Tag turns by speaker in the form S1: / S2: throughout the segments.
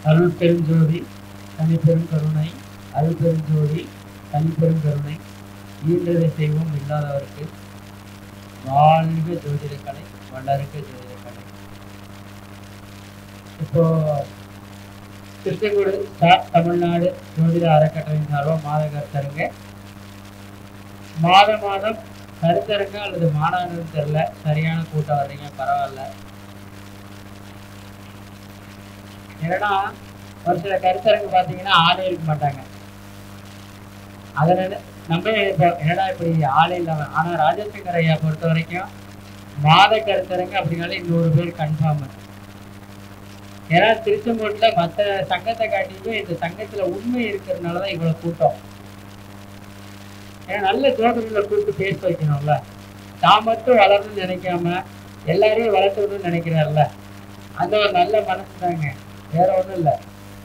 S1: அருள் பெருஞ்சோதி தனிப்பெரும் கருணை, அருள் பெருஞ்சோதி தனிப்பெரும் கருணை, ஈன்றதை செய்வோம் இல்லாதவருக்கு. வாழ்க ஜோதிடக்கலை, வளர்க ஜோதிடக்கலை. இப்போ திருச்செங்கோடு ஸ்டார் தமிழ்நாடு ஜோதிட அறக்கட்டளையின் சார்பாக மாத கருத்தரங்க, மாதம் கருத்தரங்க அல்லது மாநாடுன்னு தெரியல, சரியான கூட்டம் வர்றீங்க, பரவாயில்ல. ஏன்னா ஒரு சில கருத்தரங்கு பார்த்தீங்கன்னா ஆளே இருக்க மாட்டாங்க. அதனால நம்ம நினைப்போம் என்னடா இப்படி ஆளே இல்லாம. ஆனா ராஜசேகர் ஐயா பொறுத்த வரைக்கும் மாத கருத்தரங்கு அப்படின்னாலே 100 பேர் கன்ஃபார்ம். ஏன்னா திருச்செங்கோட்டுல மற்ற சங்கத்தை காட்டிலுமே இந்த சங்கத்துல உண்மை இருக்கிறதுனாலதான் இவ்வளவு கூட்டம். ஏன்னா நல்ல ஜோதிடர்களை கூப்பிட்டு பேச வைக்கணும்ல. தான் மட்டும் வளரணும்னு நினைக்காம எல்லாரையும் வளர்க்கணும்னு நினைக்கிறாருல்ல, அந்த ஒரு நல்ல மனசு தாங்க, வேற ஒண்ணும் இல்லை.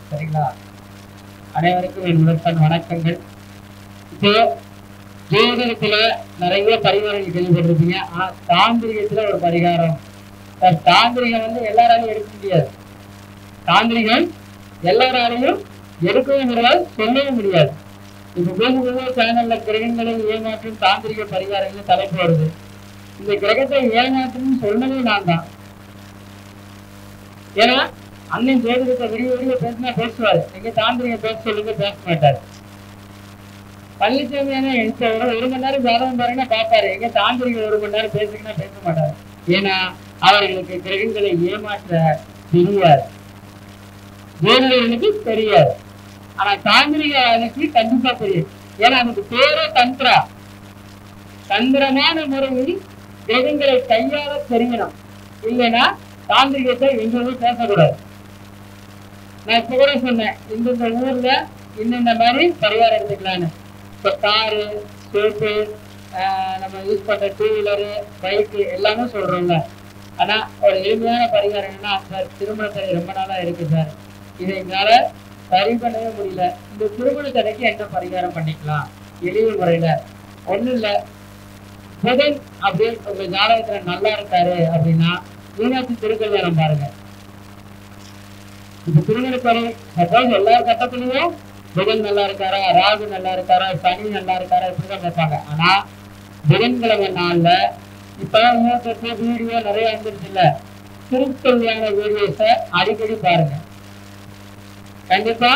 S1: சரிங்களா? அனைவருக்கும் என் முதற்கண் வணக்கங்கள். இப்போ ஜோதிடத்துல நிறைய பரிகாரங்கள் கேள்விப்பட்டிருப்பீங்க. ஆனா தாந்திரிகத்துல ஒரு பரிகாரம். தாந்திரிகம் எல்லாராலையும் எடுக்க முடியாது. தாந்திரிகம் எல்லாராலையும் எடுக்கவும் முடியாது, சொல்லவும் முடியாது. இப்ப பேசும்போது சேனல்ல கிரகங்களை ஏமாற்றும் தாந்திரிக பரிகாரங்கள் தலைப்பு வருது. இந்த கிரகத்தை ஏமாற்றும் சொன்னதே நான் தான். ஏன்னா அண்ணன் ஜோதிடத்தை விரிவு பேசினா பேசுவாரு, எங்க தாந்திரிகம் பேச சொல்லுங்க, பேச மாட்டாரு. பழனிசாமி ஒரு மணி நேரம் ஜாதகம் பாருங்கன்னா பார்ப்பாரு, எங்க தாந்திரிகம் 1 மணி நேரம் பேசுங்கன்னா பேச மாட்டாரு. ஏன்னா அவர்களுக்கு கிரகங்களை ஏமாற்ற தெரியாது, ஜோதிடர்களுக்கு தெரியாது. ஆனா தாந்திரிகளுக்கு கண்டிப்பா தெரியும். ஏன்னா அதுக்கு பேரே தந்திரா. தந்திரமான முறையில் கிரகங்களை கையாள தெரியணும். இல்லைன்னா தாந்திரிகத்தை எங்கேயுமே பேசக்கூடாது. நான் இப்ப கூட சொன்னேன், இந்த ஊர்ல இந்த மாதிரி பரிகாரம் எடுத்துக்கலான்னு. இப்போ காரு, சோப்பு, நம்ம யூஸ் பண்ற 2 வீலரு, பைக்கு எல்லாமே சொல்றோம்ல. ஆனா ஒரு எளிமையான பரிகாரம் என்னன்னா, சார் திருமண தடை ரொம்ப நாளா இருக்கு சார், இதை எங்களால சரி பண்ணவே முடியல, இந்த திருமண தடைக்கு என்ன பரிகாரம் பண்ணிக்கலாம் எளிய முறையில? ஒண்ணும் இல்லை, புதன் அப்படியே உங்க ஜாதகத்துல நல்லா இருக்காரு அப்படின்னா மீனாட்சி திருக்கல்யாணம் பாருங்க. இப்ப திருமணத்தடை சப்போஸ் எல்லா கட்டத்திலையும் புதன் நல்லா இருக்காரா, ராகு நல்லா இருக்காரா, சனி நல்லா இருக்காரா, இப்படிதான் கேட்பாங்க. ஆனா புதன்கிழமை நாள்ல இப்ப வீடியோ நிறைய வந்துருச்சு இல்ல, திருக்கல்யாண வீடியோஸ அடிக்கடி பாருங்க. கண்டிப்பா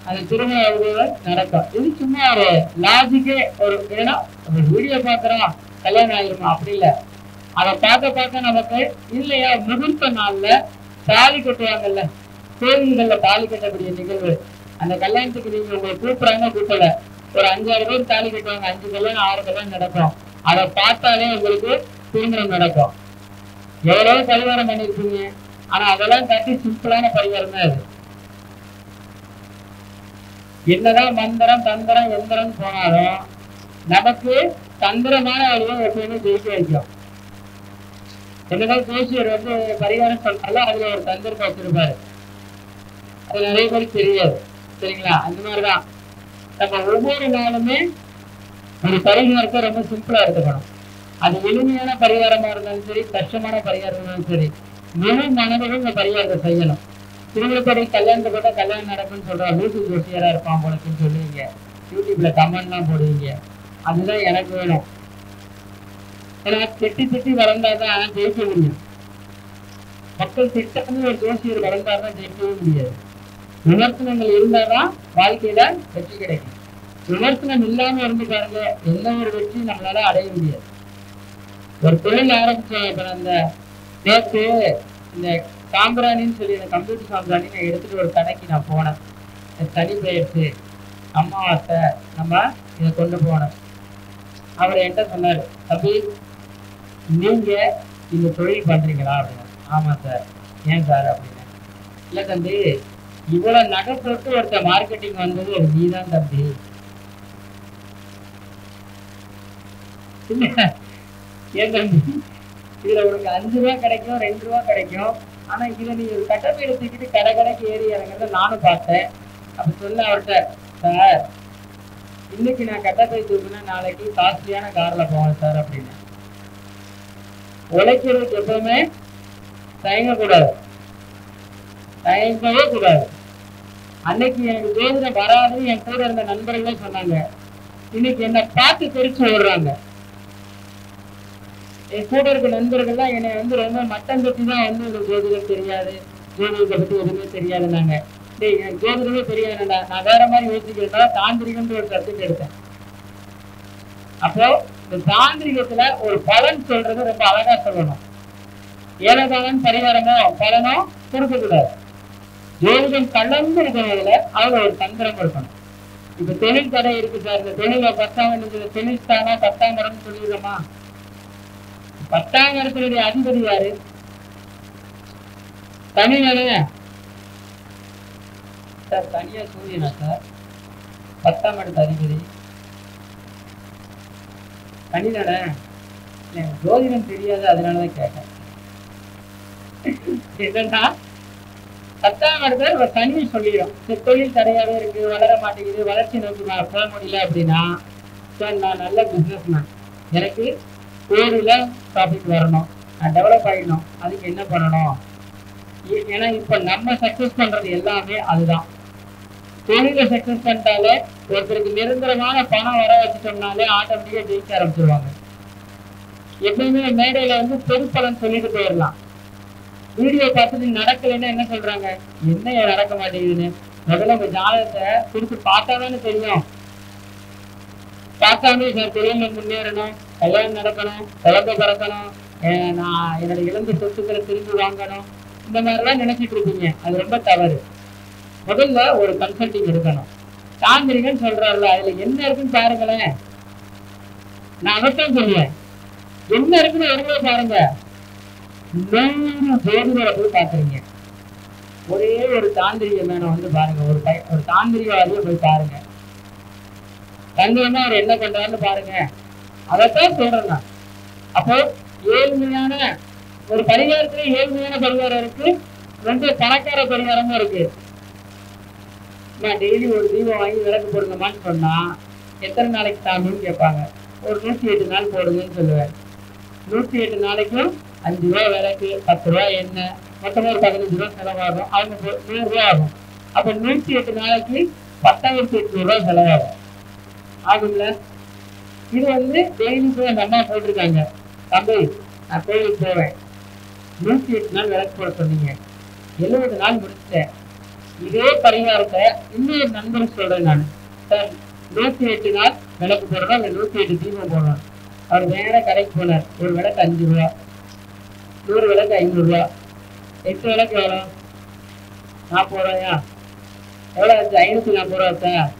S1: அந்த திருமண நடக்கும். இது சும்மா ஒரு லாஜிக்கே. ஒரு ஏன்னா வீடியோ பாக்குறோம் கல்யாணம் ஆகிருமா, அப்படி இல்லை. அதை பார்க்க நமக்கு இல்லையா முகூர்த்த நாள்ல தாலி கட்டுவாங்கல்ல, கோவில்கள்ல தாலி கட்டக்கூடிய நிகழ்வு. அந்த கல்யாணத்துக்கு நீங்க உங்களை கூப்பிடுறாங்க, கூப்பிடல, ஒரு 5-6 பேர் தாலி கட்டுவாங்க, 5 கல்யாணம் 6 கல்யாணம் நடக்கும். அதை பார்த்தாலே உங்களுக்கு திருமணம் நடக்கும். எவ்வளவு பரிகாரம் பண்ணிருப்பீங்க, ஆனா அதெல்லாம் காட்டி சிம்பிளான பரிகாரம் தான் அது. என்னதான் மந்திரம் தந்திரம் எந்திரம் போனாலும் நமக்கு தந்திரமான வழியை எப்பயுமே ஜெயிக்க வைக்கும். என்னதான் ஜோசியர் பரிகாரம் சொன்னாலும் அதுல ஒரு தந்திரத்தை வச்சிருப்பாரு, அது நிறைய பேருக்கு தெரியாது. சரிங்களா? அந்த மாதிரிதான் நம்ம ஒவ்வொரு நாளுமே ஒரு பரிகாரத்தை ரொம்ப சிம்பிளா எடுத்துக்கணும். அது எளிமையான பரிகாரமா இருந்தாலும் சரி, கஷ்டமான பரிகாரம் இருந்தாலும் சரி, முழு மனதிலும் இந்த பரிகாரத்தை செய்யணும். திருமணத்தடை கல்யாணத்தை போட்டா கல்யாணம் நடக்கும்னு சொல்றா, வீட்டு ஜோசியரா இருப்பான் போலக்குன்னு சொல்லுவீங்க, யூடியூப்ல கமெண்ட்லாம் போடுவீங்க. அதுதான் எனக்கு வேணும். ஏன்னா திட்டி வளர்ந்தாதான் ஜெயிக்க முடியும். மக்கள் திட்டமே ஒரு ஜோசியர் வளர்ந்தாதான் ஜெயிக்கவே முடியாது. விமர்சனங்கள் இருந்தாதான் வாழ்க்கையில வெற்றி கிடைக்கும். விமர்சனம் இல்லாம இருந்து பாருங்க, எந்த ஒரு வெற்றி நம்மளால அடைய முடியாது. ஒரு தொழில் ஆரம்பிச்சோம். இப்ப அந்த நேற்று இந்த சாம்பிராணின்னு சொல்லி இந்த கம்ப்யூட்டர் சாம்பிராணி நான் எடுத்துட்டு ஒரு கடைக்கு நான் போனேன். சனி பயிற்சி அமாவாசை நம்ம இதை கொண்டு போனேன். அவர் என்கிட்ட சொன்னாரு, தம்பி நீங்க இந்த தொழில் பண்றீங்களா அப்படின்னு. ஆமா சார். ஏன் சார் அப்படின்னு. இல்ல தம்பி, இவ்வளவு நகை போட்டு ஒருத்த மார்க்கெட்டிங் வந்தது நீதான் தம்பி. இல்ல ஏன் தம்பி, இதுல உனக்கு 5 ரூபா கிடைக்கும், 2 ரூபா கிடைக்கும். ஆனா இதுல நீ ஒரு கட்டப்பையில தூக்கிட்டு கடைக்கு ஏறி இறங்குறத நானும் பார்த்தேன். அப்ப சொன்ன அவர்கிட்ட, சார் இன்னைக்கு நான் கட்டப்பை தூக்குனா நாளைக்கு காஸ்ட்லியான கார்ல போவேன் சார் அப்படின்னு. உழைக்கிறதுக்கு எப்பவுமே தயங்கக்கூடாது, தயங்கவே கூடாது. அன்னைக்கு எனக்கு ஜோதிடம் வராதுன்னு என் கூட இருந்த நண்பர்களே சொன்னாங்க. இன்னைக்கு என்னை பார்த்து தெரிச்சு ஓடுறாங்க. என் கூட இருக்க நண்பர்கள்லாம் என்னை ரொம்ப மட்டம் கட்டி தான் எனக்கு ஜோதிடம் தெரியாது, ஜோதிடத்தை பத்தி எதுவுமே தெரியாதுன்னாங்க. எனக்கு ஜோதிடமே தெரியாதுடா, நான் வேற மாதிரி யோசிக்கிறதுனால தாந்திரிகம்ன்ற ஒரு கருத்துக்கு எடுத்தேன். அப்போ இந்த தாந்திரிகத்துல ஒரு பலன் சொல்றது ரொம்ப அழகா சொல்லணும். ஏனதானன் பரிகாரமோ பலனோ கொடுக்கக்கூடாது. ஜோதிடம் கலந்து இருக்கிறதுல அதுல ஒரு தந்திரம் இருக்கணும். இப்ப தொழில் தடை இருக்கு சார், இந்த தொழில 10ஆம் தொழில் தானா 10ஆம் இடம் சொல்லிடுறோமா? 10ஆம் இடத்தினுடைய அதிபதி யாரு? தனிநல சார், தனியா சூரியனா சார் 10ஆம் இடத்து அதிபதி? தனிநல ஜோதிடம் தெரியாது, அதனாலதான் கேட்டேன். என்னன்னா 10ஆம் இடத்துல ஒரு தனியை சொல்லிடும். தொழில் தடையாவே இருக்கு, வளர மாட்டேங்குது, வளர்ச்சி நோக்கி நான் போக முடியல அப்படின்னா, சார் நான் நல்ல பிசினஸ் மேன், எனக்கு கோடியில ப்ராஃபிட் வரணும், நான் டெவலப் ஆகிடணும், அதுக்கு என்ன பண்ணணும்? ஏன்னா இப்ப நம்ம சக்சஸ் பண்றது எல்லாமே அதுதான். தொழில சக்சஸ் பண்ணிட்டாலே, ஒருத்தருக்கு நிரந்தரமான பணம் வர வச்சுட்டோம்னாலே ஆட்டோமேட்டிக்கா ஜெயிக்க ஆரம்பிச்சிருவாங்க. எப்பயுமே மேடையில பொதுப்பலன் சொல்லிட்டு போயிடலாம். வீடியோ பார்த்துட்டு நடக்கலைன்னா என்ன சொல்றாங்க? என்ன நடக்க மாட்டேங்குதுன்னு. முதல்ல உங்க ஜாதகத்தை கொடுத்து பார்த்தாதானே தெரியும். பார்த்தாமே சார் தொழில முன்னேறணும், கல்யாணம் நடக்கணும், குழந்தை பிறக்கணும், நான் என்னோட இழந்த சொத்துக்களை திரும்பி வாங்கணும், இந்த மாதிரிலாம் நினைச்சிட்டு இருக்கீங்க. அது ரொம்ப தவறு. முதல்ல ஒரு கன்சல்டிங் எடுக்கணும். தாந்திரிகன்னு சொல்றாருல, அதுல என்ன இருக்குன்னு பாருங்களேன். நான் அதைத்தான் சொல்லுவேன், என்ன இருக்குன்னு எவ்வளவு பாருங்க. 100 ஜோதிடரை போய் பாக்குறீங்க, ஒரே ஒரு தாந்திரிக மேனம் பாருங்க, ஒரு தாந்திரிகவாதியை போய் பாருங்க, தங்கமா அவர் என்ன பண்றாருன்னு பாருங்க. அதைத்தான் சொல்றேன் நான். அப்போ ஏழ்மையான ஒரு பரிகாரத்துல ஏழ்மையான பரிகாரம் இருக்கு, 2 பணக்கார பரிகாரமும் இருக்கு. நான் டெய்லி ஒரு தீபம் வாங்கி விளக்கு போடுங்கம்மான்னு சொன்னா எத்தனை நாளைக்கு தாமின்னு கேட்பாங்க. ஒரு 108 நாள் போடுங்கன்னு சொல்லுவேன். 108 நாளைக்கும் 5 ரூபா விளக்கு, 10 ரூபா எண்ணெய், மொத்தமா ஒரு 15 ரூபா செலவாகும். அவங்க 100 ரூபா ஆகும். அப்ப 108 நாளைக்கு 10,800 ரூபா செலவாகும். ஆகும்ல? இது டெய்லி போய் அந்த அம்மா போட்டிருக்காங்க, தம்பி நான் கோயிலுக்கு போவேன், 108 நாள் விளக்கு போட சொன்னீங்க, 70 நாள் முடிச்சிட்டேன். இதே பரிகாரத்தை இன்னொரு நண்பர் சொல்றேன் நான், சார் 108 நாள் விளக்கு போடணும், அந்த 108 தீபம் போடணும். அவர் வேற கடைக்கு போனார். ஒரு விளக்கு 5 ரூபா, 100 விளக்கு 500 ரூபா, 8 விளக்கு எவ்வளோ? 40 ரூபாயா? எவ்வளோ ஆச்சு? 540 ரூபா சார்.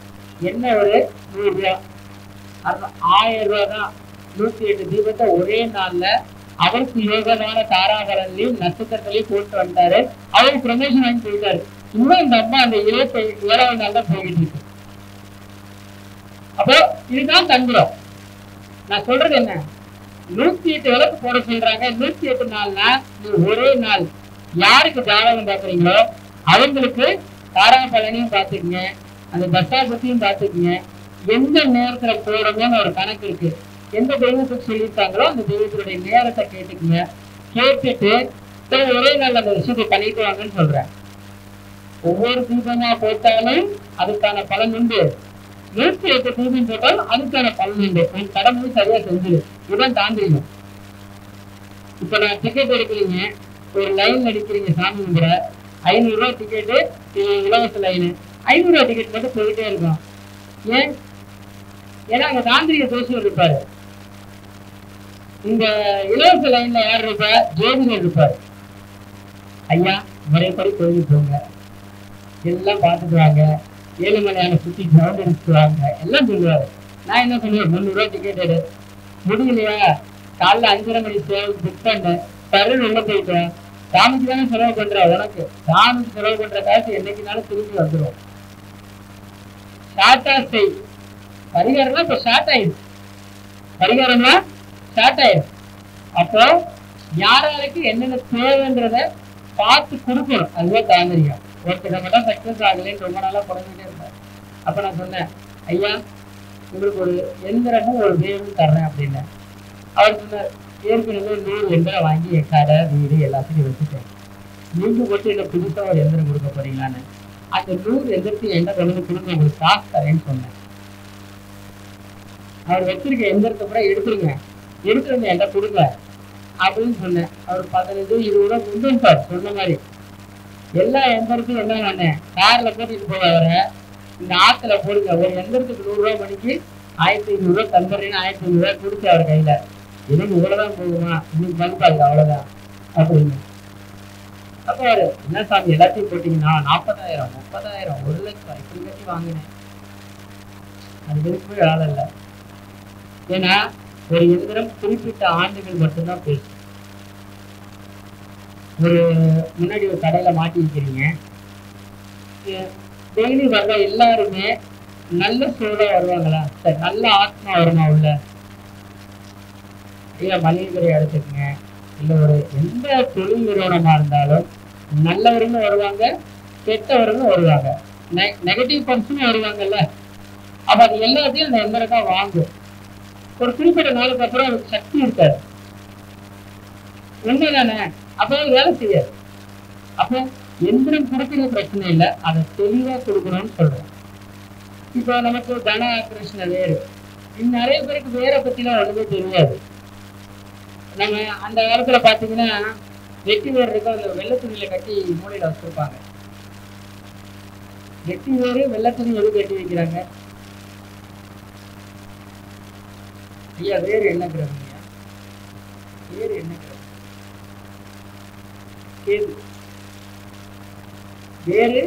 S1: என்ன ஒரு 100 ரூபா, 1000 ரூபா தான். 108 தீபத்தை ஒரே நாள்ல அவருக்கு யோகமான தாராபலன்லையும் நட்சத்திரத்திலையும் போட்டு வந்துட்டாரு. அவருக்கு ப்ரமோஷன் வாங்கி போயிட்டாரு. இன்னும் இந்த அம்மா அந்த 27வது நாள் தான் போயிட்டு இருக்கு. அப்போ இதுதான் தந்திரம். நான் சொல்றது என்ன, 108 விளக்கு போட சொல்றாங்க. 108 நாள்னா ஒரே நாள் யாருக்கு ஜாதகம் பாக்குறீங்களோ அவங்களுக்கு தாராபலனையும் பார்த்துக்குங்க, அந்த தசாபதியும் பார்த்துக்குங்க, எந்த நேரத்துல போடணும்னு ஒரு கணக்கு இருக்கு. எந்த தெய்வத்துக்கு சொல்லியிருக்காங்களோ அந்த தெய்வத்தினுடைய நேரத்தை கேட்டுக்குங்க. கேட்டுட்டு ஒரே நாள் அந்த விஷயத்தை பண்ணிட்டு வாங்கன்னு சொல்றேன். ஒவ்வொரு தீபமா போட்டாலும் அதுக்கான பலன் உண்டு. 108 தீபம் போட்டாலும் அதுக்கான பலன் உண்டு. உன் கடமை சரியா செஞ்சுடு. இதுதான் தாந்திரிகம். இப்ப நான் டிக்கெட் எடுக்கிறீங்க, ஒரு லைன் அடிக்கிறீங்க சாமி கும்பிட, 500 ரூபா டிக்கெட்டு, இலவச லைனு, 500 ரூபா டிக்கெட் மட்டும் போயிட்டே இருக்கும். ஏன்? ஏன்னா அங்க தாந்திரிக தோஷம் இருப்பாரு. இந்த இலவச லைன்ல யார் இருப்பா? ஜோதிடர் இருப்பாரு. ஐயா முறைப்படி கோயிலுக்கு போங்க, எல்லாம் பார்த்துட்டு வாங்க, ஏழுமலையான சுத்தி கிரவுண்ட் எடுத்துவாங்க, எல்லாம் சொல்லுவாரு. நான் என்ன சொல்லுவேன், 300 ரூபா டிக்கெட் எடு, முடியலையா காலைல 5:30 மணி சேவைக்கு புக் பண்ண தருண் உள்ள போயிட்டேன். சாமிக்கு தானே செலவு பண்ற, உனக்கு சாமிக்கு செலவு பண்ற காசு என்னைக்குனாலும் திரும்பி வந்துடும். ஷார்ட்டா செய். பரிகாரம்லாம் இப்ப ஷார்ட் ஆயிடுச்சு, பரிகாரம்லாம் ஷார்ட் ஆயிடுச்சு. அப்போ யாராருக்கு என்னென்ன தேவைன்றத பார்த்து கொடுக்கணும். அதுவே தாந்திரிகம். ஒருத்தர் மட்டும் சக்சஸ் ஆகலைன்னு ரொம்ப நாளா புடஞ்சிட்டே இருந்தார். அப்ப நான் சொன்னேன், ஐயா உங்களுக்கு ஒரு எந்திரமும் ஒரு வேவும் தர்றேன் அப்படின்னு. அவர் சொன்னார், ஏற்கனவே 100 எந்திரம் வாங்கி என் கடை வீடு எல்லாத்தையும் வச்சுட்டேன், நீங்க போட்டு என்ன புதுசா ஒரு எந்திரம் கொடுக்க போறீங்களான்னு. அந்த 100 எந்திரத்தையும் என்கிட்ட கொண்டு வந்து கொடுங்க, உங்களுக்கு காசு தரேன்னு சொன்னேன். அவர் வச்சிருக்க எந்திரத்தை கூட எடுத்துருங்க, எடுத்துட்டு வந்து என்கிட்ட கொடுங்க அப்படின்னு சொன்னேன். அவர் 15 20 ரூபா கொடுப்பார் சொன்ன மாதிரி. எல்லா எந்திரத்தையும் என்ன பண்ணேன், கார்ல கூட்டிட்டு போக வர இந்த ஆத்துல போடுங்க, ஒரு எந்திரத்துக்கு 100 ரூபா மணிக்கு 1500 ரூபா தந்துடுறேன்னு 1500 ரூபாய் கொடுத்து அவர் கையில. எனக்கு இவ்வளவுதான் போகுமா, இன்னைக்கு பண்பாங்க அவ்வளவுதான் அப்படின்னு. அப்ப அவரு என்ன சாமி எல்லாத்தையும் போட்டீங்கன்னா 40,000 30,000 1 லட்சம் இப்படி கட்டி வாங்கினேன். அது விருப்பமே வேலை இல்லை. ஏன்னா ஒரு எந்திரம் குறிப்பிட்ட ஆண்டுகள் மட்டும்தான் பேசும். ஒரு முன்னாடி ஒரு கடையில மாட்டி வைக்கிறீங்க, டெய்லி வர்ற எல்லாருமே நல்ல சூழலா வருவாங்களா? சரி, நல்ல ஆத்மா வருமா உள்ள? இல்ல மளிகை கடையை எடுத்துக்கங்க, இல்ல ஒரு எந்த தொழில் நிறுவனமா இருந்தாலும் நல்லவர்களும் வருவாங்க, கெட்டவர்களும் வருவாங்க, நெகட்டிவ் பர்சனும் வருவாங்கல்ல. அப்ப அது எல்லாத்தையும் அந்த எந்திரம் தான் வாங்கும். ஒரு குறிப்பிட்ட நாளுக்கு அப்புறம் அதுக்கு சக்தி இருக்காது. உண்மைதானே? அப்ப வேலை செய்யாது. அப்ப எந்திரம் கொடுக்கறது பிரச்சனை இல்லை, அதை தெளிவா கொடுக்கணும்னு சொல்றோம். இப்போ நமக்கு தன ஆக்கர்ஷண வேறு, நிறைய பேருக்கு வேரை பத்திலாம் ஒண்ணுமே தெரியாது. நம்ம அந்த காலத்துல பாத்தீங்கன்னா வெட்டி வேர் இருக்க அந்த வெள்ளை துணியில கட்டி மூளையில வச்சிருப்பாங்க. வெட்டி வேறு வெள்ளை துணி எது கட்டி வைக்கிறாங்க? ஐயா வேறு என்ன கிரகம்? வேறு என்ன கிரகம்? கேது. வேறு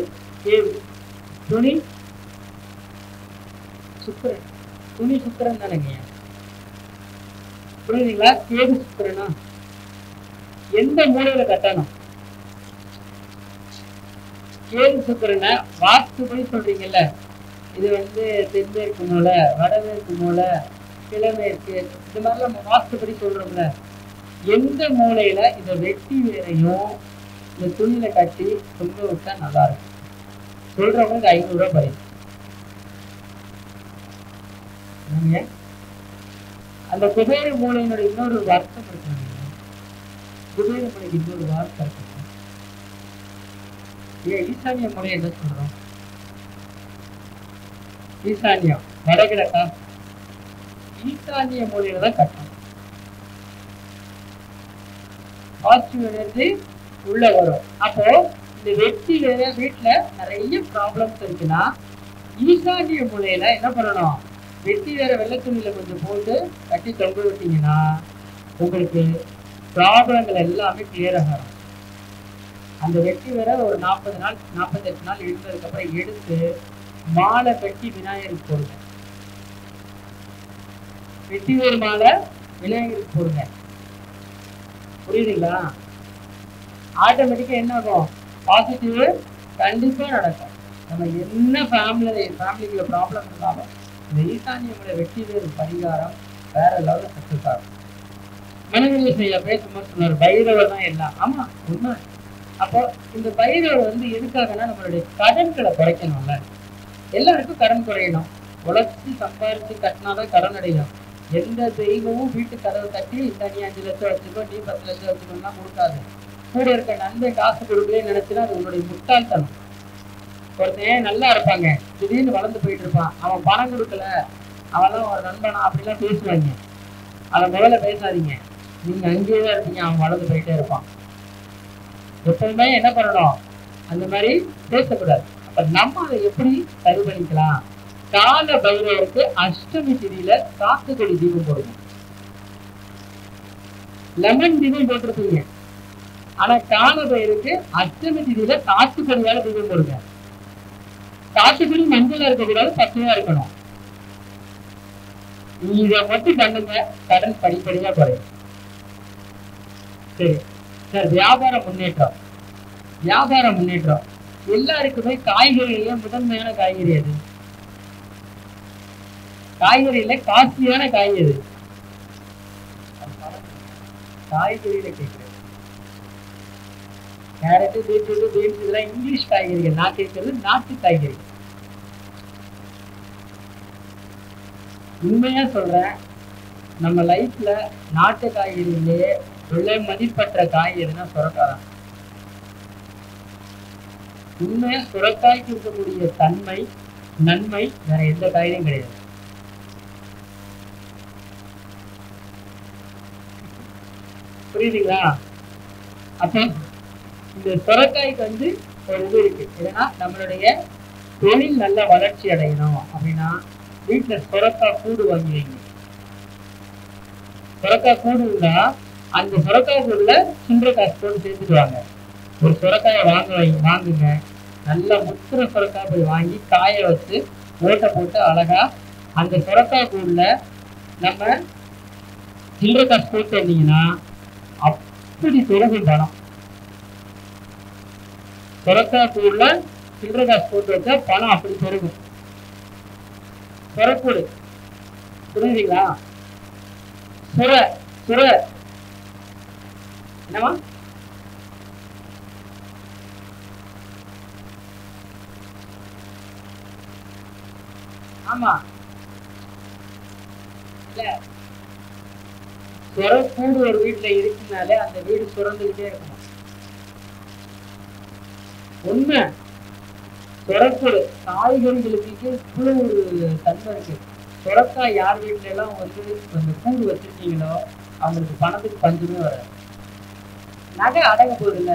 S1: கேது. துணி சுக்கிரன். துணி சுக்கிரன் தானேங்க, புரியுதுங்களா? கேது சுக்கிரனா? எந்த மூலையில கட்டணும்? கேது சுக்கிரனை வாஸ்துபடி சொல்றீங்கல்ல, இது தென்மேற்கு மூலை, வடமேற்கு மூலை, கிழமேற்கு, இது மாதிரிலாம் நம்ம வாஸ்துபடி சொல்றோம்ல. எந்த மூலையில இந்த வெட்டி வேறையும் இந்த துணியில கட்டி தொங்க விட்டா நல்லா இருக்கும்? சொல்றவங்களுக்கு 500 ரூபாய் பரிசு. அந்த குபேர மூலையினோட இன்னொரு வார்த்தம் இருக்கு. குபேர மூலைக்கு இன்னொரு வார்த்தை இருக்கு. ஈசானிய மூலை என்ன சொல்றோம்? ஈசானியம் வடகிழக்கா? ஈசானிய மூலையில தான் கட்டணும். பாசிட்டிவ் எனர்ஜி உள்ள வரும். அப்போ இந்த வெட்டி வேற வீட்டுல நிறைய ப்ராப்ளம்ஸ் இருக்குன்னா ஈசானிய மூலையில என்ன பண்ணணும்? வெட்டி வேற வெள்ளை துணியில கொஞ்சம் போட்டு கட்டி தொங்க விட்டீங்கன்னா உங்களுக்கு ப்ராப்ளங்கள் எல்லாமே கிளியர் ஆகும். அந்த வெட்டி வேற ஒரு 40 நாள் 48 நாள் இருந்ததுக்கு அப்புறம் எடுத்து மாலை கட்டி விநாயகருக்கு போடுங்க. வெட்டி வேறு மாலை விநாயகருக்கு போடுங்க. புரியுதுங்களா? ஆட்டோமேட்டிக்கா என்ன ஆகும்? பாசிட்டிவ் கண்டிப்பா நடக்கும். நம்ம என்ன ஃபேமிலிக்குள்ள ப்ராப்ளம் இருந்தாலும் இந்த ஈசானியோட வெற்றி வேறு பரிகாரம் வேற லெவலில் சக்சஸ் ஆகும். மனநிலை செய்ய பேசும்போது சொன்னார், பைரவர் தான் எல்லாம். ஆமா, உண்மை. அப்போ இந்த பைரவர் எதுக்காகனா நம்மளுடைய கடன்களை குறைக்கணும்ல. எல்லாருக்கும் கடன் குறையணும். உழைச்சி சம்பாரிச்சு கட்டினாதான் கடன் அடையும். எந்த தெய்வமும் வீட்டு கதவை கட்டி நீ 5 லட்சம் வச்சுக்கோ, நீ 10 லட்சம் வச்சுக்கோன்னா கொடுக்காது. கூட இருக்க நண்பன் காசு கொடுக்கலன்னு நினைச்சுன்னா அது உன்னுடைய முட்டாள்தனம். ஒருத்தன் நல்லா இருப்பாங்க, திடீர்னு வளர்ந்து போயிட்டு இருப்பான், அவன் பணம் கொடுக்கல, அவன்லாம் ஒரு நண்பனா அப்படிலாம் பேசுவாங்க. அதை முதல்ல பேசாதீங்க. நீங்க அங்கேயேதான் இருப்பீங்க, அவன் வளர்ந்து போயிட்டே இருப்பான். எப்பவுமே என்ன பண்ணணும்? அந்த மாதிரி பேசக்கூடாது. அப்ப நம்ம அதை எப்படி சரி பண்ணிக்கலாம்? கால பைரவருக்கு அஷ்டமி திதியில சாத்துக்குடி தீபம் போடுங்க. லெமன் தீபம் போட்டிருப்பீங்க, ஆனா கால பைரவருக்கு அஷ்டமி திதியில சாத்துக்குடியால தீபம் போடுங்க. சாத்துக்குடி மஞ்சளா இருக்கக்கூடாது, பச்சையா இருக்கணும். இதை மட்டும் பண்ணுங்க, கடன் படிப்படியா குறையும். சரி சார், வியாபார முன்னேற்றம். வியாபார முன்னேற்றம் எல்லாருக்குமே காய்கறியில முதன்மையான காய்கறி அது. காய்கறியில காஸ்ட்லியான காய்கறி காய்கறியில கேட்கிறேன். கேரட், பீட்ரூட், பீன்ஸ் இதெல்லாம் இங்கிலீஷ் காய்கறிகள். நான் கேட்கறது நாட்டு காய்கறி. உண்மையா சொல்றேன், நம்ம லைஃப்ல நாட்டு காய்கறியிலேயே விலை மதிப்பற்ற காய்கறினா சுரக்காதான். உண்மையா சுரக்காய்க்கு இருக்கக்கூடிய தன்மை நன்மை வேற எந்த காயிலையும் கிடையாது. புரியுதுங்களா? அப்ப இந்த சுரக்காய்க்கு வந்து ஒரு இது இருக்கு. ஏன்னா நம்மளுடைய தொழில் நல்ல வளர்ச்சி அடையணும் அப்படின்னா வீட்டுல சுரக்காய் கூடு வாங்கி வைங்க. சுரக்காய் கூடு இருந்தா அந்த சுரக்காய் கூடுல சில்லறை காசு போட்டு சேர்த்துட்டு வாங்க. ஒரு சுரக்காயை வாங்குங்க. நல்ல முத்திர சுரக்காய் போய் வாங்கி காய வச்சு ஓட்டை போட்டு அழகா அந்த சுரக்காய் கூடுல நம்ம சில்லறை காசு போட்டு வந்தீங்கன்னா அப்படி பெருகும் பணம். சுரக்காய் கூடுல சில்லறை காசு போட்டு வச்சா பணம் அப்படி பெருகும். சுரக்கூடு புரியுதுங்களா? சுர என்னவா? ஆமா இல்ல, சுரக்கூடு ஒரு வீட்டுல இருக்குனாலே அந்த வீடு சுரந்துகிட்டே இருக்கணும். உண்மை. சுரக்கூடு காய்கறிகளுக்கு இவ்வளவு ஒரு தன்மை இருக்கு. சுரக்காய் யார் வீட்டுல எல்லாம் வந்து அந்த கூடு வச்சிருக்கீங்களோ அவங்களுக்கு பணத்துக்கு பஞ்சமே வராது. நகை அடங்க போகுது இல்ல,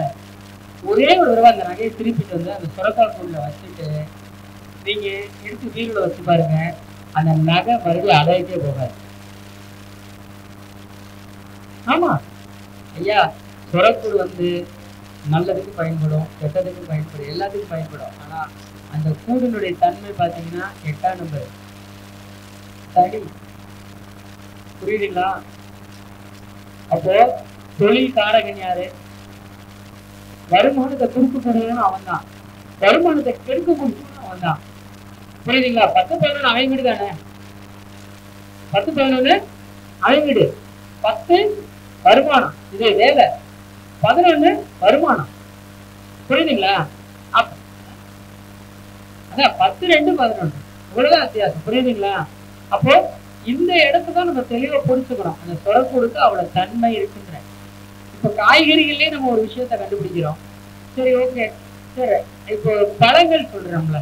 S1: ஒரே ஒரு தடவை அந்த நகையை திருப்பிட்டு வந்து அந்த சுரக்காய் கூடுல வச்சுட்டு நீங்க எடுத்து வீடுல வச்சு பாருங்க, அந்த நகை மறுபடியும் அடகிட்டே போகாது. ஆமா ஐயா, சுரக்கூடு வந்து நல்லதுக்கு பயன்படும், கெட்டதுக்கு பயன்படும், எல்லாத்துக்கும் பயன்படும். ஆனா அந்த கூடினுடைய தன்மை பாத்தீங்கன்னா 8ஆம் நம்பர் தடி. புரியுதுங்களா? அப்போ தொழில் காரகன் யாரு? வருமானத்தை கொடுக்கக்கூடியவனும் அவன் தான், வருமானத்தை கெடுக்கக்கூடியவனும் அவன் தான். புரியுதுங்களா? 10-11 அவன் வீடு தானே. 10-11 அவன் வீடு. 10 வருமானம், இது வேலை. 11 வருமானம். புரியுதுங்களா? அதான் 10-2-11 இவ்வளவுதான் வித்தியாசம். புரியுதுங்களா? அப்போ இந்த இடத்துதான் நம்ம தெளிவா புரிச்சுக்கணும். அந்த சுரக்கூடுக்கு அவ்வளவு தன்மை இருக்குன்ற. இப்ப காய்கறிகளே நம்ம ஒரு விஷயத்த கண்டுபிடிக்கிறோம். சரி, ஓகே, சரி. இப்போ பழங்கள் சொல்றோம்ல,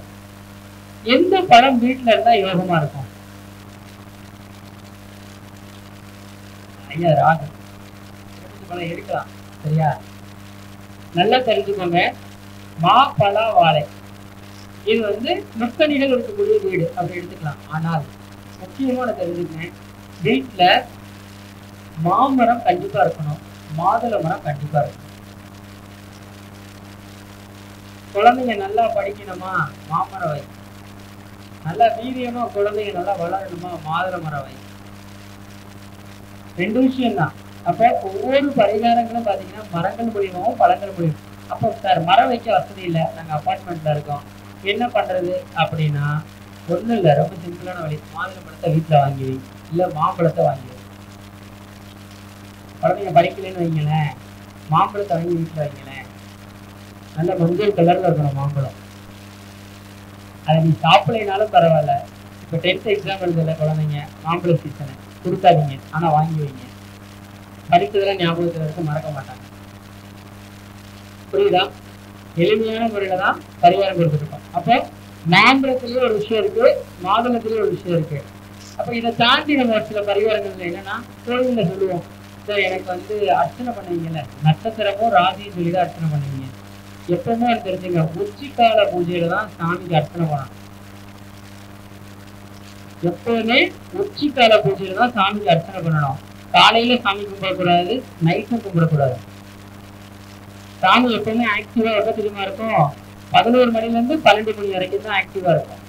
S1: எந்த பழம் வீட்டுல இருந்தா யோகமா இருக்கும்? ஐயா ராகு பழம் எடுக்கலாம். சரியா? நல்லா தெரிஞ்சுக்கோங்க. மாப்பழ வாழை இது வந்து முக்கணிகள் இருக்கக்கூடிய வீடு அப்படி எடுத்துக்கலாம். ஆனால் முக்கியமான தெரிஞ்சுக்கேன், வீட்டுல மாமரம் கண்டிப்பா இருக்கணும், மாதுளை மரம் கண்டிப்பா இருக்கணும். குழந்தைங்க நல்லா படிக்கணுமா, மாமரம் வை. நல்லா வீரியமா குழந்தைங்க நல்லா வளரணுமா, மாதுளை மரம் வை. 2 விஷயம்தான். அப்ப ஒவ்வொரு பரிகாரங்களும் பாத்தீங்கன்னா மரங்கள் மூலியமாவும் பழங்கள் மூலியமா. அப்போ சார் மரம் வைக்க வசதி இல்லை, நாங்க அபார்ட்மெண்ட்ல இருக்கோம், என்ன பண்றது அப்படின்னா ஒண்ணும் இல்லை, ரொம்ப சிம்பிளான வழி. மாதுளை பழத்தை வீட்டுல வாங்கி வை, இல்ல மாம்பழத்தை வாங்கி வை. குழந்தைங்க படிக்கலன்னு வைங்களேன், மாம்பழத்தை வாங்கி வீட்டுல வைங்களேன். நல்ல மஞ்சள் கலர்ல இருக்கணும் மாம்பழம். அதை நீ சாப்பிடலைனாலும் பரவாயில்ல. இப்ப 10th எக்ஸாம் எழுதல குழந்தைங்க, மாம்பழ சீசனை கொடுக்காதீங்க, ஆனா வாங்கி வைங்க. படித்ததெல்லாம் ஞாபகத்துல இருக்க மறக்க மாட்டாங்க. புரியுதா? எளிமையான முறையில தான் பரிகாரம் கொடுத்துருக்கோம். அப்போ மாம்பழத்திலேயே ஒரு விஷயம் இருக்கு, மாதுளத்திலேயே ஒரு விஷயம் இருக்கு. அப்ப இதை தாண்டி நம்ம ஒரு சில பரிகாரங்கள் என்னன்னா கோவில்ல சொல்லுவோம், சார் எனக்கு வந்து அர்ச்சனை பண்ணுவீங்கல்ல, நட்சத்திரமும் ராசியும் சொல்லிதான் அர்ச்சனை பண்ணுவீங்க. எப்பவுமே தெரிஞ்சுங்க, உச்சிக்கால பூஜையில தான் சாமிக்கு அர்ச்சனை பண்ணணும். எப்பவுமே உச்சிக்கால பூஜையில தான் சாமிக்கு அர்ச்சனை பண்ணணும். காலையில சாமி கும்பிடக்கூடாது, நைட்டும் கும்பிடக்கூடாது. சாமி எப்பவுமே ஆக்டிவா எவ்வளவு தெரியுமா இருக்கும்? 11 மணில இருந்து 12 மணி வரைக்கும் தான் ஆக்டிவா இருக்கும்.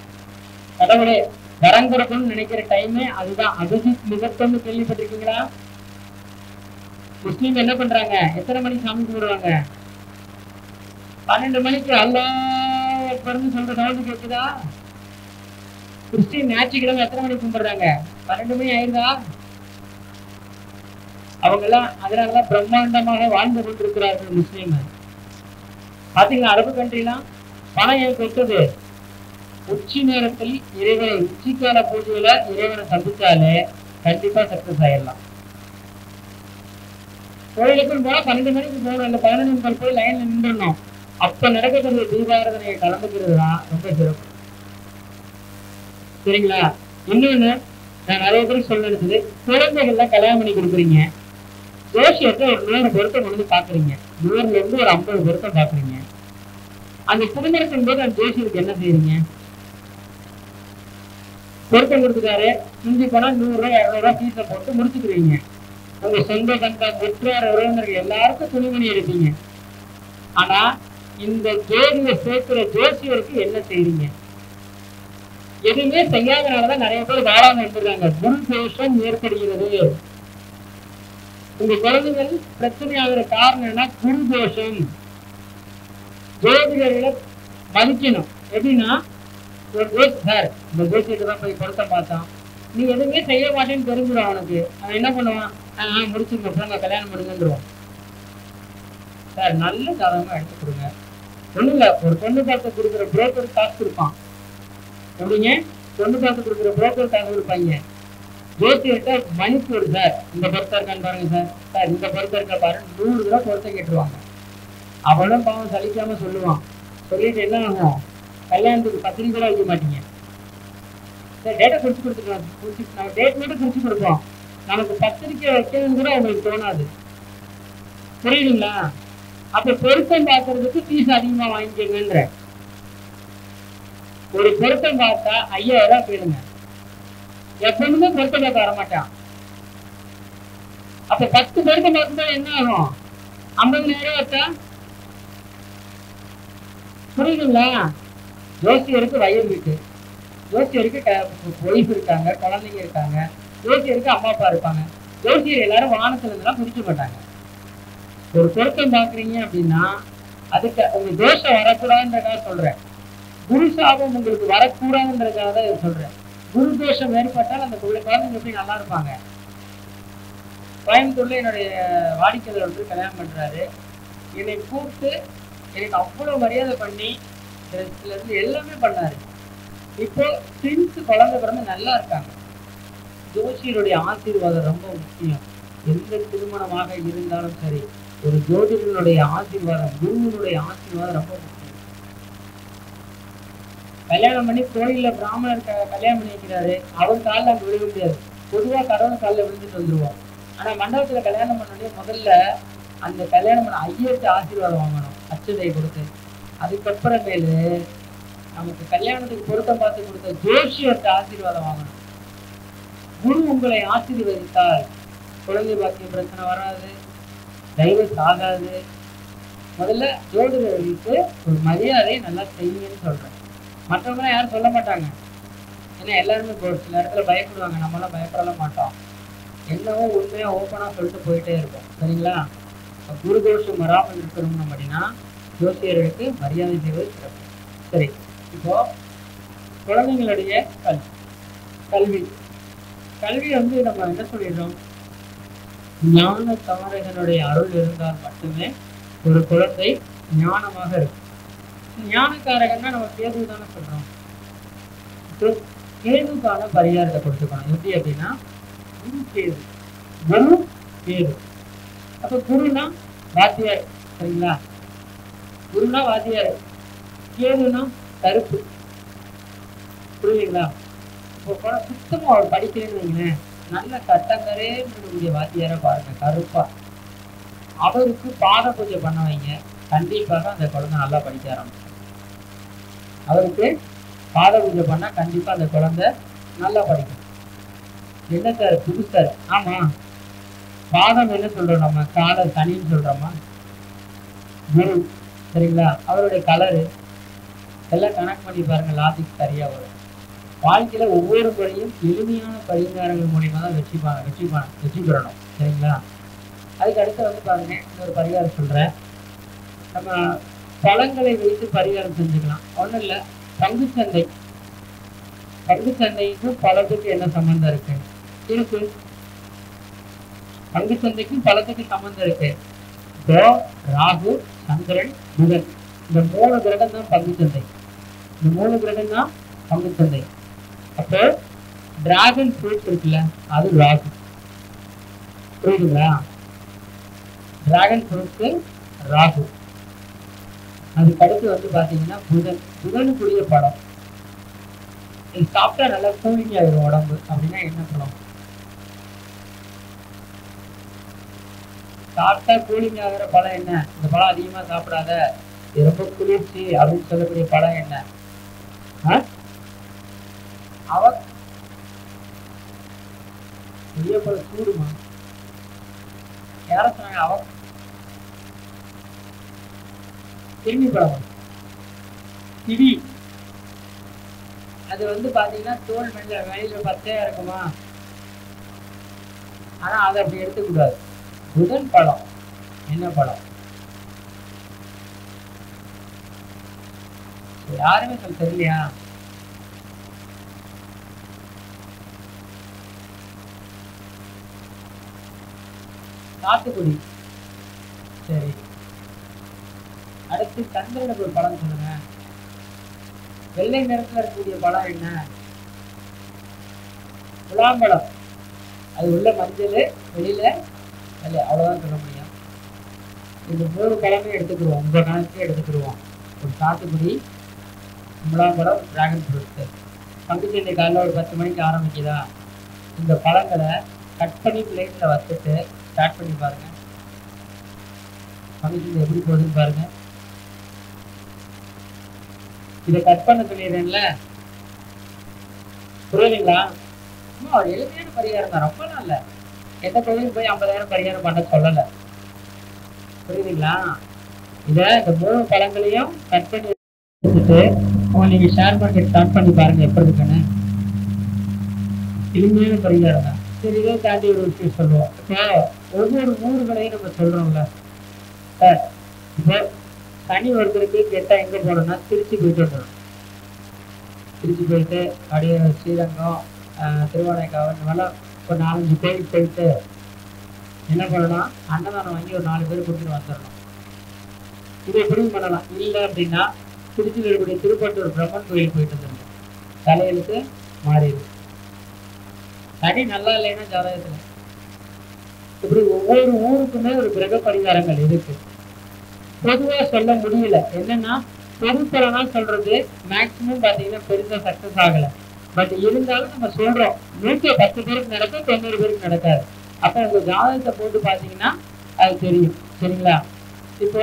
S1: கடவுளே வரம் கொடுக்கணும்னு நினைக்கிற டைமே அதுதான். அபிஜித் முகூர்த்தம்னு கேள்விப்பட்டிருக்கீங்களா? முஸ்லீம் என்ன பண்றாங்க, எத்தனை மணிக்கு சாமி கும்பிடுவாங்க? 12 மணிக்கு அல்லாஹ் அக்பர்னு சொல்ற சவுண்ட் கேட்குதா? கிறிஸ்டின் ஞாயிற்றுக்கிழமை எத்தனை மணிக்கு கும்பிடுறாங்க? 12 மணி ஆயிருதா? அவங்க எல்லாம் அதனாலதான் பிரம்மாண்டமாக வாழ்ந்து கொண்டிருக்கிறார்கள் முஸ்லீம். பாத்தீங்களா, அரபு கண்ட்ரிலாம் பணம் ஏன் கொட்டுது? உச்சி நேரத்தில் இறைவனை, உச்சிக்கால பூஜையில இறைவனை சந்திச்சாலே கண்டிப்பா சக்சஸ் ஆயிடலாம். கோயிலுக்கும் போனா 12 மணிக்கு போகணும், இல்ல 11 போய் லைன்ல நின்றுடணும். அப்ப நடக்கக்கூடிய தீபாராதனையை கலந்துக்கிறது தான் ரொம்ப சிறப்பு. சரிங்களா? இன்னொன்னு நான் நிறைய பேருக்கு சொல்ல இருக்குது, குழந்தைகள்லாம் கல்யாணம் பண்ணி கொடுக்குறீங்க, ஜோசியத்தை ஒரு 100 பொருத்தம் கொண்டு பாக்குறீங்க, 100ல இருந்து ஒரு 50 பொருத்தம் பாக்குறீங்க. அந்த திருமணத்தின் போது அந்த ஜோசியருக்கு என்ன செய்யறீங்க? பொருத்தம் கொடுத்துட்டாரு, இஞ்சி போனா 100 ரூபாய் 200 ரூபாய் ஃபீஸை போட்டு முடிச்சுக்கிறீங்க. உங்க சொந்த பந்தம் உற்றார் உறவினர்கள் எல்லாருக்கும் துணிமணி எடுப்பீங்க. ஆனா இந்த ஜோதியை சேர்க்கிற ஜோசியருக்கு என்ன செய்றீங்க? எதுவுமே செய்யாதனாலதான் நிறைய பேர் வாழாம இருந்திருக்காங்க. குரு தோஷம் ஏற்படுகிறது. உங்க குழந்தைகள் பிரச்சனையாகிற காரணம் என்ன? குரு தோஷம். ஜோதிடர்களை மதிக்கணும். எப்படின்னா, ஒரு ஜோசி சார் இந்த ஜோசியத்தை தான் போய் பொருத்தம் பார்த்தோம், நீ எதுவுமே செய்ய மாட்டேன்னு தெரிஞ்சிடும் அவனுக்கு. அவன் என்ன பண்ணுவான்? முடிச்சுருங்க போங்க கல்யாணம் பண்ணுங்கன்றுவான். சார் நல்ல ஜாதகமா எடுத்து கொடுங்க. ஒண்ணும் இல்ல, ஒரு பொண்ணு பார்த்து கொடுக்குற புரோக்கர் காசு கொடுப்பான். எப்படிங்க? பொண்ணு பார்த்து கொடுக்குற புரோக்கர் காசு கொடுப்பாங்க. ஜோசியர்கிட்ட மணிக்கு ஒரு சார் இந்த பொருத்தம் இருக்கான்னு பாருங்க சார், சார் இந்த பொருத்தம் இருக்கா பாரு, 100 ரூபா பொருத்தம் கேட்டுருவாங்க. அவனும் பாவம் சலிக்காம சொல்லுவான். சொல்லிட்டு என்ன ஆகும்? கல்யாணத்துக்கு பத்திரிக்கை கூட வைக்க மாட்டீங்க. சார் டேட்டா குறிச்சு கொடுத்துருக்கோம், நம்ம டேட் மட்டும் குறிச்சு கொடுப்போம், நமக்கு பத்திரிக்கை வைக்கணும்னு கூட அவங்களுக்கு தோணாது. புரியுதுங்களா? அப்ப பொருத்தம் பார்க்கறதுக்கு ஃபீஸ் அதிகமா வாங்கிக்கங்கன்ற. ஒரு பொருத்தம் பார்த்தா 5000 ரூபாய் போயிடுங்க. எப்பவுமே பொருத்தம் பார்க்க வரமாட்டான். அப்ப 10 பொருத்தம் பார்த்துட்டா என்ன ஆகும்? 50,000 வச்சா புரியுதுங்களா? ஜோசியருக்கு வயது இருக்கு, ஜோசியருக்கு ஒய்ஃப் இருக்காங்க, குழந்தைங்க இருக்காங்க, ஜோசியருக்கு அம்மா அப்பா இருப்பாங்க. ஜோசியர் எல்லாரும் வானத்துல இருந்தெல்லாம் பிடிக்க மாட்டாங்க. ஒரு பொருத்தம் பாக்குறீங்க அப்படின்னா அதுக்கு உங்க தோஷம் வரக்கூடாதுன்றதுக்காக சொல்றேன். குரு சாபம் உங்களுக்கு வரக்கூடாதுன்றதுக்காக தான் சொல்றேன். குரு தோஷம் ஏற்பட்டால் அந்த குழந்தைங்க போய் நல்லா இருப்பாங்க. கோயம்புத்தூர்ல என்னுடைய வாடிக்கையாளர் ஒருத்தர் கல்யாணம் பண்றாரு. என்னை கூப்பிட்டு எனக்கு அவ்வளவு மரியாதை பண்ணி ட்ரெஸ்ல இருந்து எல்லாமே பண்ணாரு. இப்போ ட்வின்ஸ் குழந்தை பிறந்து நல்லா இருக்காங்க. ஜோசியருடைய ஆசீர்வாதம் ரொம்ப முக்கியம். எந்த திருமணமாக இருந்தாலும் சரி, ஒரு ஜோதிடனுடைய ஆசீர்வாதம், குருவினுடைய ஆசீர்வாதம் ரொம்ப முக்கியம். கல்யாணம் பண்ணி கோயில்ல பிராமணர் கல்யாணம் பண்ணி வைக்கிறாரு, அவர் காலில் அங்க விழுக முடியாது. பொதுவா கடவுள் காலில் விழுந்துட்டு வந்துருவோம். ஆனா மண்டபத்துல கல்யாணம் பண்ணோடனே முதல்ல அந்த கல்யாணம் பண்ண ஐயர்கிட்ட ஆசீர்வாதம் வாங்கணும், அச்சதை கொடுத்து. அதுக்கப்புறமேலு நமக்கு கல்யாணத்துக்கு பொருத்தம் பார்த்து கொடுத்த ஜோசியர்கிட்ட ஆசீர்வாதம் வாங்கணும். குரு உங்களை ஆசீர்வதித்தால் குழந்தை பாக்கிய பிரச்சனை வராது, டைவர்ஸ் ஆகாது. முதல்ல ஜோதிடர்களுக்கு ஒரு மரியாதையை நல்லா செய்யுங்கன்னு சொல்றேன். மற்றவங்களாம் யாரும் சொல்ல மாட்டாங்க. ஏன்னா எல்லாருமே சில இடத்துல பயப்படுவாங்க. நம்மளாம் பயப்படலாம் மாட்டோம். என்னவோ உண்மையா ஓப்பனா சொல்லிட்டு போயிட்டே இருக்கும். சரிங்களா? குரு தோஷம் வராமல் இருக்கணும் அப்படின்னா ஜோசியர்களுக்கு மரியாதை செய்வது சிறப்பு. சரி, இப்போ குழந்தைங்களுடைய கல்வி கல்வி நம்ம என்ன சொல்லிடுறோம்? ஞான காரகனுடைய அருள் இருந்தால் மட்டுமே ஒரு குழந்தை ஞானமாக இருக்கும். ஞானக்காரகன்னா நம்ம கேது தானே சொல்றோம். கேதுக்கான பரிகாரத்தை கொடுத்துக்கணும். எப்படி அப்படின்னா, குரு கேது, குரு கேது. அப்ப குருனா வாத்தியார். சரிங்களா? குருனா வாத்தியார், கேதுனா கருப்பு. புரியுதுங்களா? இப்போ சுத்தமா அவர் படிக்கிறேன்னு வைங்களேன், நல்ல கட்டங்கரேன்னு வாத்தியார பாருங்க, கருப்பா. அவருக்கு பாத பூஜை பண்ண வைங்க, கண்டிப்பாக அந்த குழந்தை நல்லா படிக்க ஆரம்பிக்கும். அவருக்கு பாத பூஜை பண்ணா கண்டிப்பா அந்த குழந்தை நல்லா படிக்கும். என்ன சார் புது சார்? ஆமா, பாதம் என்ன சொல்றோம் நம்ம? கால சனின்னு சொல்றோமா? குரு. சரிங்களா? அவருடைய கலரு எல்லாம் கணக்கு பண்ணி பாருங்க, லாஜிக் சரியா வரும். வாழ்க்கையில ஒவ்வொரு முறையும் எளிமையான பரிகாரங்கள் மூலியமா தான் வெற்றி பெறணும். சரிங்களா? அதுக்கு அடுத்து பாருங்க, இன்னொரு பரிகாரம் சொல்றேன். நம்ம பழங்களை வைத்து பரிகாரம் செஞ்சுக்கலாம். ஒண்ணும் இல்ல, பங்குச்சந்தைக்கும் பழத்துக்கு என்ன சம்பந்தம் இருக்கு? பங்குச்சந்தைக்கும் பழத்துக்கு சம்பந்தம் இருக்கு. ராகு, சந்திரன், புதன், இந்த 3 கிரகம் தான் பங்குச்சந்தை. இந்த 3 கிரகம் தான் பங்குச்சந்தை. அப்போ டிராகன் ஃப்ரூட் இருக்குல்ல, அது ராகு. புரியுதுங்களா? டிராகன் ஃப்ரூட்க்கு ராகு. அதுக்கு அடுத்து வந்து பாத்தீங்கன்னா புதனுக்குரிய பழம். இது சாப்பிட்டா நல்லா கூலிங் ஆயிரும் உடம்பு. அப்படின்னா என்ன பழம்? சாப்பிட்டா கூலிங் ஆகிற பழம் என்ன? இந்த பழம் அதிகமா சாப்பிடாத, இது ரொம்ப குளிர்ச்சி அப்படின்னு சொல்லக்கூடிய பழம் என்ன? பெரிய பழம் சூடுமா? யார சொன்னாங்க? திரும்பி பழம், கிவி. அது வந்து பாத்தீங்கன்னா தோல் வெளியில பச்சையா இருக்குமா? ஆனா அதை அப்படி எடுத்துக்கூடாது. புதன் பழம் என்ன பழம்? யாருமே சொல்ல தெரியலையா? சாத்துக்குடி. சரி, அடுத்து சந்திரனுக்கு ஒரு பழம் சொல்லுங்க. வெள்ளை நிறத்துல இருக்கக்கூடிய பழம் என்ன? முலாம்பழம். அது உள்ள மஞ்சள், வெளியில வெள்ளை, அவ்வளவுதான் சொல்ல முடியும். இந்த 3 பழமே எடுத்துக்கிடுவோம், உங்க கணக்கே எடுத்துக்கிடுவோம். ஒரு சாத்துக்குடி, முலாம்பழம், டிராகன் ஃப்ரூட். பங்குச்சந்தை காலையில் ஒரு 10 மணிக்கு ஆரம்பிக்குதா? இந்த பழங்களை கட் பண்ணி பிளேட்ல வச்சுட்டு ஸ்டார்ட் பண்ணி பாருங்க. பங்குச்சந்தை எப்படி போகுதுன்னு பாருங்க. இதை கட் பண்ண சொல்லிடுறேன்ல, புரியுதுங்களா? ஒரு எளிமையான பரிகாரம் தான், ரொம்ப நல்ல. எந்த கோயிலுக்கு போய் 50,000 பரிகாரம் பண்ண சொல்லல, புரியுதுங்களா? இத இந்த 3 பழங்களையும் கட் பண்ணி வச்சுட்டு நீங்க ஷேர் மார்க்கெட் ஸ்டார்ட் பண்ணி பாருங்க எப்படி இருக்குன்னு. எளிமையான பரிகாரம் தான். சரி, இதை தாண்டி ஒரு விஷயம் சொல்லுவோம். இப்போ ஒவ்வொரு ஊர்களையும் நம்ம சொல்றோம்ல சார். இப்போ தனி ஒருத்தருக்கு கெட்டா எங்க போனோம்னா திருச்சி போயிட்டு வந்துடும். திருச்சி போயிட்டு அப்படியே ஸ்ரீரங்கம், திருவானைக்காவல், இந்த மாதிரிலாம் ஒரு 4-5 கோயிலுக்கு போயிட்டு என்ன பண்ணணும், அன்னதானம் வாங்கி ஒரு 4 பேர் கொடுத்துட்டு வந்துடணும். இது எப்படியும் பண்ணலாம். இல்லை அப்படின்னா திருச்சியில் இருக்கக்கூடிய திருப்பட்டூர் பிரம்மன் கோயிலுக்கு போயிட்டு வந்துடணும். தலையெழுத்து மாறிடும். தனி நல்லா இல்லைன்னா ஜாதகத்துல. இப்படி ஒவ்வொரு ஊருக்குமே ஒரு கிரக பரிகாரங்கள் இருக்கு. பொதுவா சொல்ல முடியல. என்னன்னா பொதுப்பலனா சொல்றது மேக்சிமம் பாத்தீங்கன்னா பெருசா சக்சஸ் ஆகல. பட் இருந்தாலும் நம்ம சொல்றோம், 110 பேருக்கு நடக்கும், 90 பேருக்கு நடக்காது. அப்ப உங்க ஜாதகத்தை போட்டு பாத்தீங்கன்னா அது தெரியும். சரிங்களா? இப்போ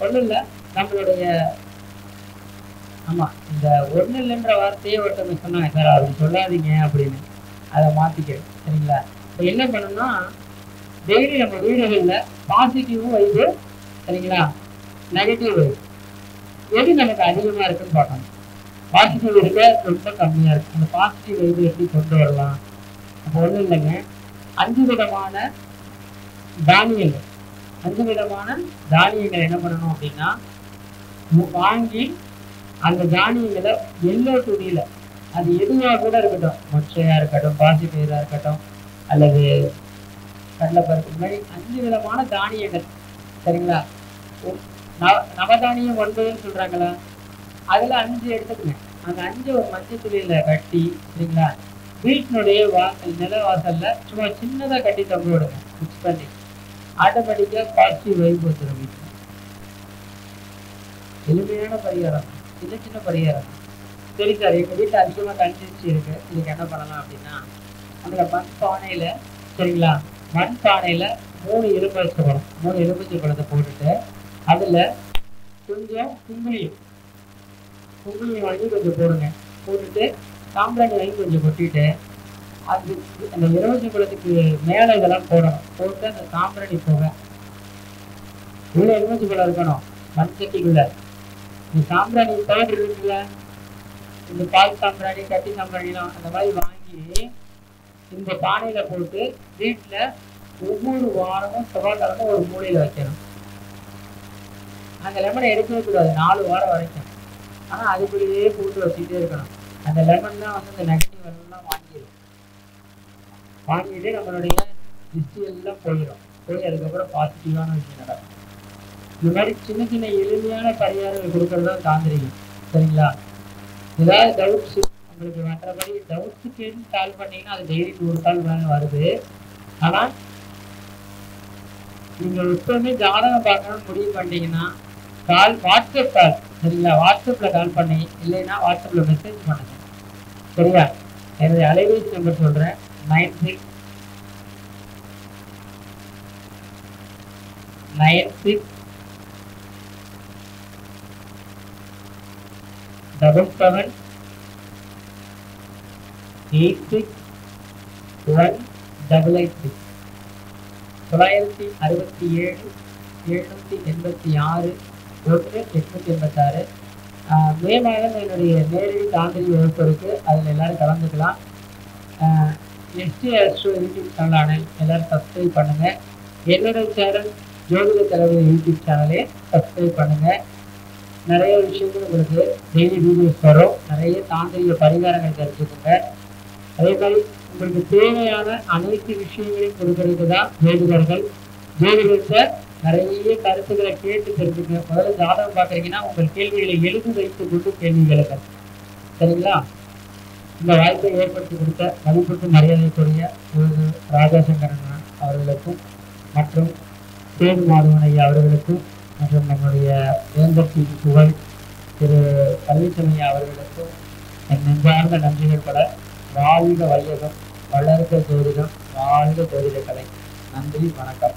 S1: ஒண்ணு இல்ல, நம்மளுடைய ஆமா இந்த ஒண்ணு இல்லைன்ற வார்த்தையே ஒருத்தவங்க சொன்னாங்க, சார் அப்படி சொல்லாதீங்க அப்படின்னு. அதை மாத்திக்கிறேன். சரிங்களா? இப்போ என்ன பண்ணணும்னா டெய்லி நம்ம வீடுகள்ல பாசிட்டிவும் வைப்பு, சரிங்களா, நெகட்டிவ் வைப்பு எது நமக்கு அதிகமா இருக்குன்னு பார்க்கணும். பாசிட்டிவ் இருக்க ரொம்ப கம்மியா இருக்கு. அந்த பாசிட்டிவ் வைப்பு எப்படி கொண்டு வரலாம்? அப்போ ஒன்றும் இல்லைங்க, 5 விதமான தானியங்கள் 5 விதமான தானியங்கள் என்ன பண்ணணும் அப்படின்னா வாங்கி அந்த தானியங்களை எல்லோ துணியில, அது எதுவாக கூட இருக்கட்டும், மொச்சையா இருக்கட்டும், பாசிப்பயிரா இருக்கட்டும், அல்லது கடலைப்பருப்பு, இந்த மாதிரி 5 விதமான தானியங்கள். சரிங்களா? நவதானியம் 9ன்னு சொல்றாங்களா, அதுல 5 எடுத்துக்கங்க. அந்த 5 ஒரு மஞ்சள் துணியில கட்டி, சரிங்களா, வீட்டினுடைய வாசல், நில வாசல்ல சும்மா சின்னதா கட்டி தொங்க விடுங்க. மிக்ஸ் பண்ணி ஆட்டோமேட்டிக்கா பாசிட்டிவ் வைப் வந்துடும் வீட்டுல. எளிமையான பரிகாரம், சின்ன சின்ன பரிகாரம். சரி சார், எங்க வீட்டுல அதிகமா கன்சிஸ்டன்சி இருக்கு, இதுக்கு என்ன பண்ணலாம் அப்படின்னா, அந்த மண் பானையில, சரிங்களா, மண் பானையில 3 எலுமிச்சை பழம், 3 எலுமிச்சை பழத்தை போட்டுட்டு அதுல கொஞ்சம் குங்குளியம் வாங்கி கொஞ்சம் போடுங்க. போட்டுட்டு சாம்பிராணி வாங்கி கொஞ்சம் கொட்டிட்டு அது அந்த எலுமிச்சை பழத்துக்கு மேல இதெல்லாம் போடணும். போட்டு அந்த சாம்பிராணி போக உள்ள எலுமிச்சை பழம் இருக்கணும். மண் சட்டிக்குள்ள இந்த சாம்பிராணி பவுடர் இருக்குல்ல, இந்த பால் சாம்பிராணி, கட்டி சாம்பிராணிலாம் அந்த மாதிரி வாங்கி இந்த பானையில போட்டு வீட்டுல ஒவ்வொரு வாரமும் செவ்வாய்க்கிழமை ஒரு மூலையில வைக்கணும். அந்த லெமனை எடுக்கவே கூடாது 4 வாரம் வரைக்கும். ஆனா அதுக்குள்ளேயே போட்டு வச்சுட்டே இருக்கணும். அந்த லெமன் தான் வந்து இந்த நெகட்டிவ் எல்லாம் வாங்கிட்டு நம்மளுடைய திருஷ்டி எல்லாம் போயிடும். போய் அதுக்கப்புறம் பாசிட்டிவான விஷயம் நடக்கும். இந்த மாதிரி சின்ன சின்ன எளிமையான பரிகாரங்கள் கொடுக்கறது தான் தாந்திரிகம். சரிங்களா? ஏதாவது டவுட்ஸ் உங்களுக்கு, மற்றபடி டவுட்ஸுக்கு கால் பண்ணீங்கன்னா அது டெய்லி 100 கால் மேலே வருது. ஆனால் நீங்கள் எப்பவுமே ஜாதகம் பார்க்கணும்னு முடிவு பண்ணிட்டீங்கன்னா வாட்ஸ்அப் கால், சரிங்களா? வாட்ஸ்அப்ல கால் பண்ணி, இல்லைன்னா வாட்ஸ்அப்ல மெசேஜ் பண்ணுங்க, சரியா? என்னுடைய அலைபேசி நம்பர் சொல்றேன், 967786 967 786 மே மாதம் என்னுடைய நேரடி தாந்திரிக வகுப்பு இருக்கு, அதில் எல்லாரும் கலந்துக்கலாம். எஸ்டி அஸ்ட்ரோ யூடியூப் சேனலான எல்லாரும் சப்ஸ்கிரைப் பண்ணுங்க. என்னுடைய சேனல் ஜோதிட தலைவர் யூடியூப் சேனலே சப்ஸ்கிரைப் பண்ணுங்க. நிறைய விஷயங்கள் உங்களுக்கு டெய்லி வீடியோஸ் வரும், நிறைய தாந்திரிக பரிகாரங்கள் தெரிஞ்சுக்கோங்க. அதே மாதிரி உங்களுக்கு தேவையான அனைத்து விஷயங்களையும் கொடுக்கறதுக்கு தான் ஜோதிடர்கள். ஜோதிடத்தை நிறைய கருத்துக்களை கேட்டு தெரிஞ்சுக்க. முதல்ல ஜாதகம் பார்க்குறீங்கன்னா உங்கள் கேள்விகளை எழுதி வைத்துக் கொண்டு கேள்விகளுக்கு, சரிங்களா? இந்த வாய்ப்பை ஏற்படுத்தி கொடுத்த மதிப்புக்கு மரியாதைக்குரிய ராஜாசங்கரன் அவர்களுக்கும் மற்றும் சேது மாதவன் ஐயா அவர்களுக்கும் மற்றும் நம்முடைய வேந்தர் டிவி புகழ் திரு பழனிசாமி அவர்களுக்கும் என் நெஞ்சார்ந்த நன்றிகள் பட. வாழ்க வையகம், வளர்க ஜோதிடம், வாழ்க ஜோதிட கலை. நன்றி, வணக்கம்.